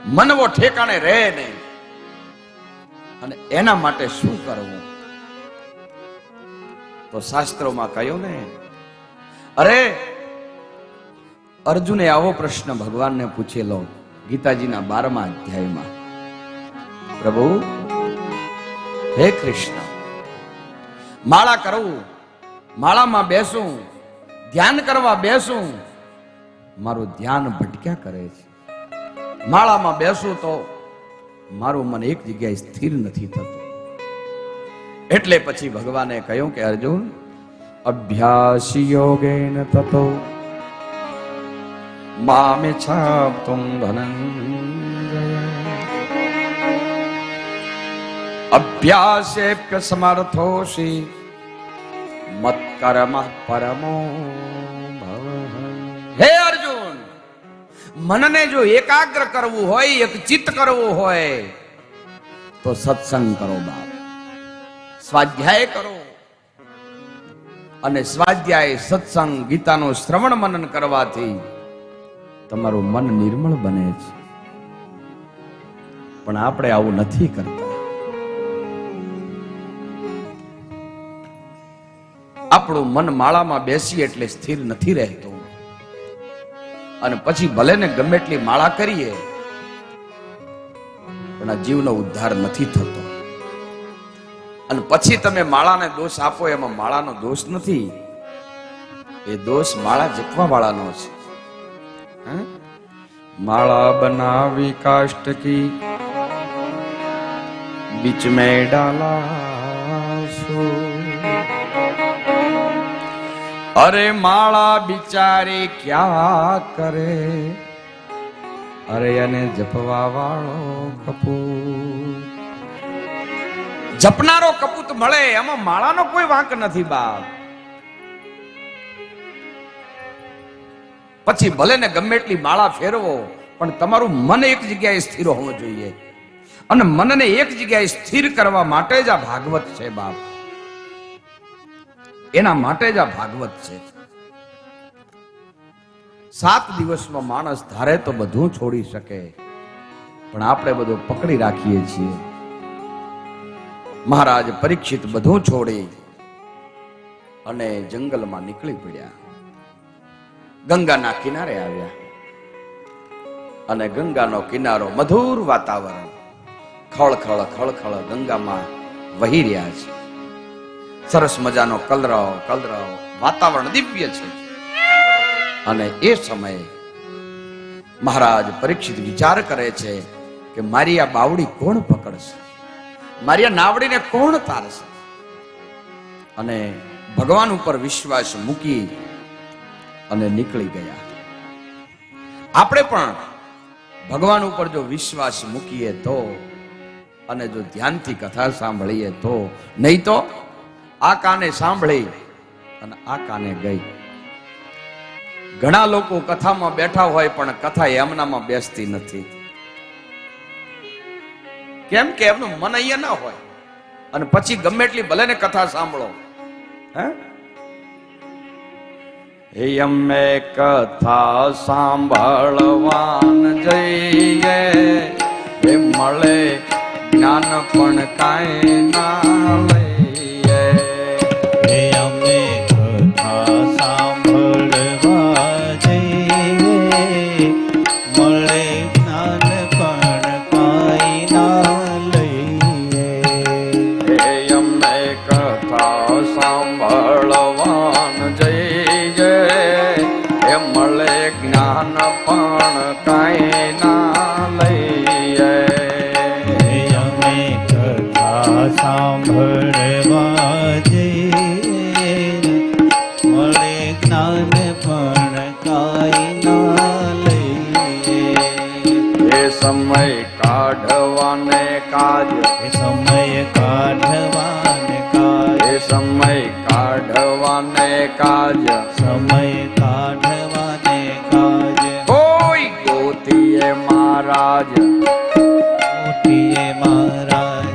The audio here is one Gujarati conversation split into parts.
મનવો ઠેકાણે રહે નહીં. અને એના માટે શું કરવું? તો શાસ્ત્રોમાં કહ્યું ને, અરે અર્જુને આવો પ્રશ્ન ભગવાનને પૂછેલો ગીતાજીના 12મા અધ્યાયમાં. પ્રભુ, હે કૃષ્ણ, માળા કરવું, માળામાં બેસું, ધ્યાન કરવા બેસું, મારું ધ્યાન ભટક્યા કરે છે. માળામાં બેસું તો મારું મન એક જગ્યાએ સ્થિર નથી થતું. એટલે પછી ભગવાને કહ્યું કે અર્જુન, અભ્યાસ યોગેન તતો મામેચ્છાપ્તુમ ધનંજય અભ્યાસેપ્ય સમર્થોસી મત્કર્મ પરમો ભવ. હે અર્જુન, મનને જો એકાગ્ર કરવું હોય, એક ચિત્ત કરવું હોય તો સત્સંગ કરો બાપ, સ્વાધ્યાય કરો. અને સ્વાધ્યાય, સત્સંગ, ગીતાનું શ્રવણ મનન કરવાથી તમારું મન નિર્મળ બને છે. પણ આપણે આવું નથી કરતા. આપણું મન માળામાં બેસી એટલે સ્થિર નથી રહેતું. અને પછી ભલે ને ગમે એટલી માળા કરીએ પણ આ જીવનો ઉદ્ધાર નથી થતો. અને પછી તમે માળાને દોષ આપો, એમાં માળાનો દોષ નથી, એ દોષ માળા જપવા વાળાનો છે. માળા બનાવી કાષ્ટ કી बीच में डाला सो, अरे माला बिचारे क्या करे, अरे अने जपवा वाळो कपूत. जपनारो कपूत મળે એમાં માળાનો કોઈ વાંક નથી બાપ. પછી ભલે ને ગમે એટલી માળા ફેરવો પણ તમારું મન એક જગ્યાએ સ્થિર હોવું જોઈએ. અને મનને એક જગ્યાએ સ્થિર કરવા માટે જ આ ભાગવત છે બાપ. એના માટે જ આ ભાગવત છે. 7 દિવસમાં માણસ ધારે તો બધું છોડી શકે, પણ આપણે બધું પકડી રાખીએ છીએ. મહારાજ પરીક્ષિત બધું છોડી અને જંગલમાં નીકળી પડ્યા. ગંગાના કિનારે આવ્યા અને ગંગાનો કિનારો, મધુર વાતાવરણ, ખળખળ ખળખળ ગંગામાં વહી રહ્યા છે. સરસ મજાનો કલરવ કલરવ, વાતાવરણ દિવ્ય છે. અને એ સમયે મહારાજ પરીક્ષિત વિચાર કરે છે કે મારી આ બાવડી કોણ પકડશે, મારી આ નાવડીને કોણ તારશે. અને ભગવાન ઉપર વિશ્વાસ મૂકી અને નીકળી ગયા. આપણે પણ ભગવાન ઉપર જો વિશ્વાસ મૂકીએ તો, અને જો ધ્યાનથી કથા સાંભળીએ તો, નહીં તો આ કાને સાંભળી અને આ કાને ગઈ. ઘણા લોકો કથામાં બેઠા હોય પણ કથા એમનામાં બેસતી નથી. કેમ કે એમનું મન અહીંયા ના હોય. અને પછી ગમે એટલી ભલે ને કથા સાંભળો, હે અમે કથા સાંભળવાન જઈએ, હે મળે જ્ઞાન પણ કાંઈ ના લઈએ. હે અમે કથા સાંભળવા જઈએ, મળે જ્ઞાન પણ કાંઈ ના લઈએ. હે અમે કથા સાંભળવાન જઈએ, હે મળે જ્ઞાન પણ કાંઈ ના લઈએ. સાંભળવા જઈએ, મળે જ્ઞાન પણ કાંઈ ના લઈએ. એ સમય કાઢવાને કાજ, એ સમય કાઢવાને કાજ, એ સમય કાઢવાને કાજ, સમય કાઢવાને કાજ. કોઈ ગોતીએ મહારાજ, ગોતીએ મહારાજ,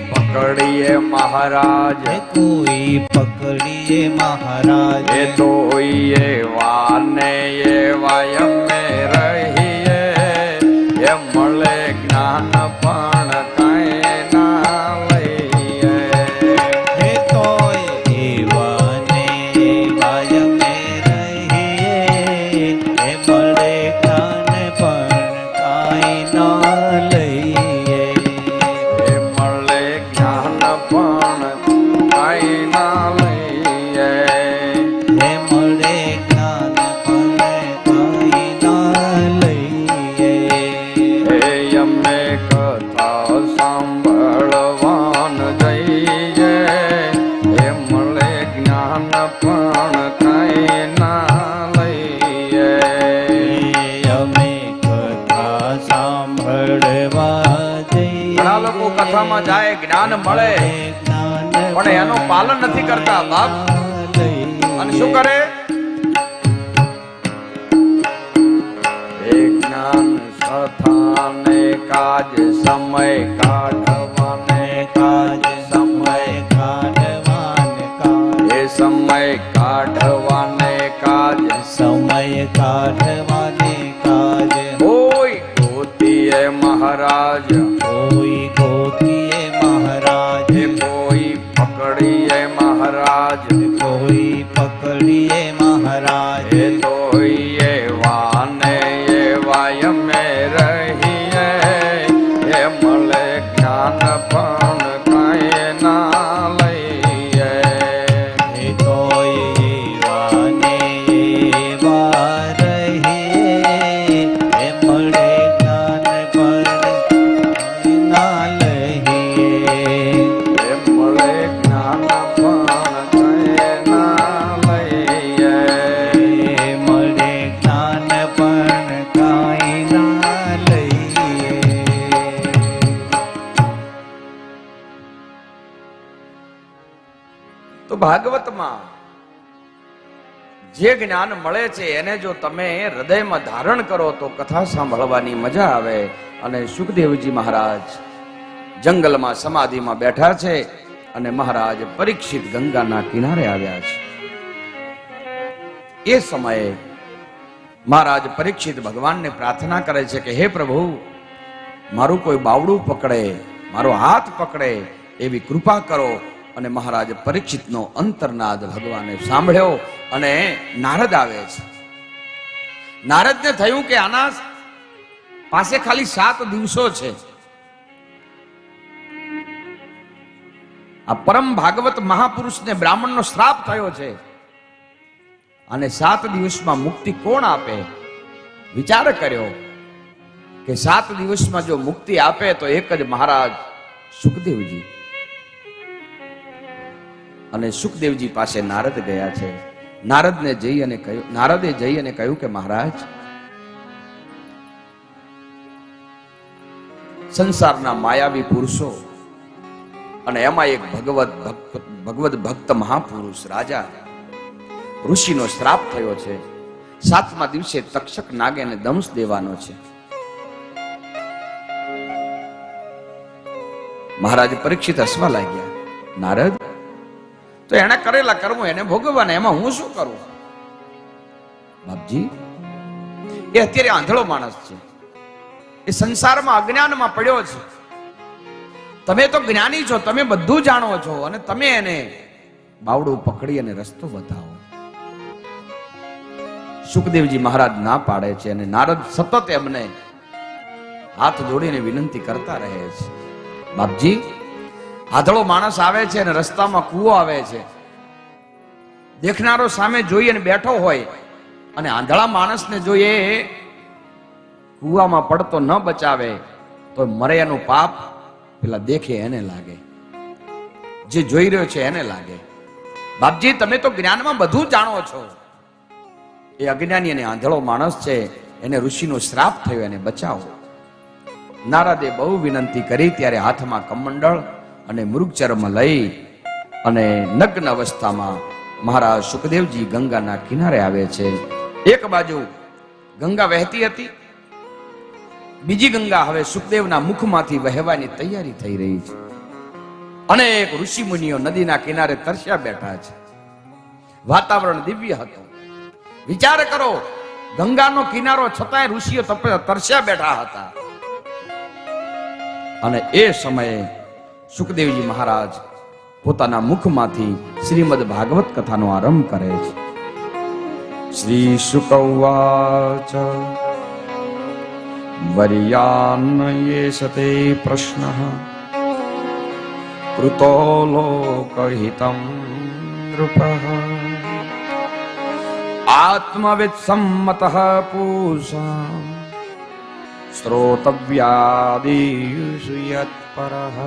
પકડીએ મહારાજ, કોઈ પકડીએ મહારાજ. એ તો એવા ને એવા અમે રહીએ, એમ જ્ઞાન પણ કાંઈ ના લઈએ. હે તોય એવા ને એવા અમે રહીએ, હે મળે જ્ઞાન પણ કાંઈ ના લઈએ. એ મળે જ્ઞાન પણ કાંઈ ના લઈએ. હે મળે જ્ઞાન પણ કાંઈ ના લઈએ. એ અમે કથા સાંભળવાન જઈએ. એ મળે જ્ઞાન પણ કાંઈ ના લઈએ. અમે કથા સાંભળવા જઈએ. ઘણા લોકો કથામાં જાય, જ્ઞાન મળે, પણ એનું પાલન નથી કરતા બાપ. અને શું કરે? એ જ્ઞાન સથાને કાજ સમય કાઢવાને કાજ સમય કાઢવાને કાજ. એ સમય કાઢવાને કાજ સમય કાઢવાને કાજ. હોય ગોતીએ મહારાજ. કોઈ ગોતીએ મહારાજ, એ કોઈ પકડીએ મહારાજ. કોઈ પકડીએ મહારાજ. એ તોય એવા ને એવા અમે રહીએ. એ મળે જ્ઞાન પણ કાંઈ ના લઈએ. હે તોય એવા ને એવા રહીએ, હે મળે જ્ઞાન પણ ના લઈએ. એ મળે જ્ઞાન પણ કાંઈ ના લઈએ. હે મળે જ્ઞાન પણ કાંઈ ના લઈએ. તો ભાગવતમાં જે જ્ઞાન મળે છે એને જો તમે હૃદયમાં ધારણ કરો તો કથા સાંભળવાની મજા આવે. અને સુખદેવજી મહારાજ જંગલમાં સમાધિમાં બેઠા છે અને મહારાજ પરીક્ષિત ગંગાના કિનારે આવ્યા છે. એ સમયે મહારાજ પરીક્ષિત ભગવાનને પ્રાર્થના કરે છે કે હે પ્રભુ, મારું કોઈ બાવડું પકડે, મારો હાથ પકડે એવી કૃપા કરો. અને મહારાજ પરીક્ષિતનો અંતરનાદ ભગવાને સાંભળ્યો અને નારદ આવે છે. નારદને થયું કે આના પાસે ખાલી 7 દિવસો છે. આ પરમ ભાગવત મહાપુરુષને બ્રાહ્મણનો શ્રાપ થયો છે અને 7 દિવસમાં મુક્તિ કોણ આપે? વિચાર કર્યો કે 7 દિવસમાં જો મુક્તિ આપે તો એક જ મહારાજ સુખદેવજી. અને સુખદેવજી પાસે નારદ ગયા છે. નારદે જઈ અને કહ્યું કે મહારાજ, સંસારના માયાવી પુરુષો અને એમાં એક ભગવદ ભક્ત મહાપુરુષ રાજા ઋષિનો શ્રાપ થયો છે. 7મા દિવસે તક્ષક નાગેને દંશ દેવાનો છે. મહારાજ પરીક્ષિત હસવા લાગ્યા. નારદ, તો એને કરેલા કર્મો એને ભોગવવાના, એમાં હું શું કરું? બાપજી, એ અત્યારે આંધળો માણસ છે. એ સંસારમાં અજ્ઞાનમાં પડ્યો છે. તમે તો જ્ઞાની છો, તમે બધું જાણો છો અને તમે એને બાવડું પકડી અને રસ્તો બતાવો. સુખદેવજી મહારાજ ના પાડે છે અને નારદ સતત એમને હાથ જોડીને વિનંતી કરતા રહે છે. બાપજી, આંધળો માણસ આવે છે અને રસ્તામાં કૂવો આવે છે. દેખનારો સામે જોઈ અને બેઠો હોય અને આંધળા માણસને જોઈએ કૂવામાં પડતો ન બચાવે તો મરે એનું પાપ પેલા દેખે એને લાગે, જે જોઈ રહ્યો છે એને લાગે. બાપજી, તમે તો જ્ઞાનમાં બધું જાણો છો. એ અજ્ઞાની અને આંધળો માણસ છે, એને ઋષિનો શ્રાપ થયો, એને બચાવો. નારદે બહુ વિનંતી કરી ત્યારે હાથમાં કમંડળ અને મૃગચર્મ લઈ અને નગ્ન અવસ્થામાં મહારાજ સુખદેવજી ગંગાના કિનારે આવે છે. એક બાજુ ગંગા વહેતી હતી, બીજી ગંગા હવે સુખદેવના મુખમાંથી વહેવાની તૈયારી થઈ રહી છે. અનેક ઋષિ મુનિઓ નદીના કિનારે તરસ્યા બેઠા છે. વાતાવરણ દિવ્ય હતું. વિચાર કરો, ગંગાનો કિનારો છતાંય ઋષિઓ તરસ્યા બેઠા હતા. અને એ સમયે સુખદેવજી મહારાજ પોતાના મુખમાંથી શ્રીમદ ભાગવત કથાનો આરંભ કરે છે. શ્રી શુક ઉવાચ વર્યાન્યે પ્રશ્નઃ કૃતો લોકહિતં નૃપઃ આત્મવિદ સંમતઃ પૂષા શ્રોતવ્યાદીષુ યત્પરઃ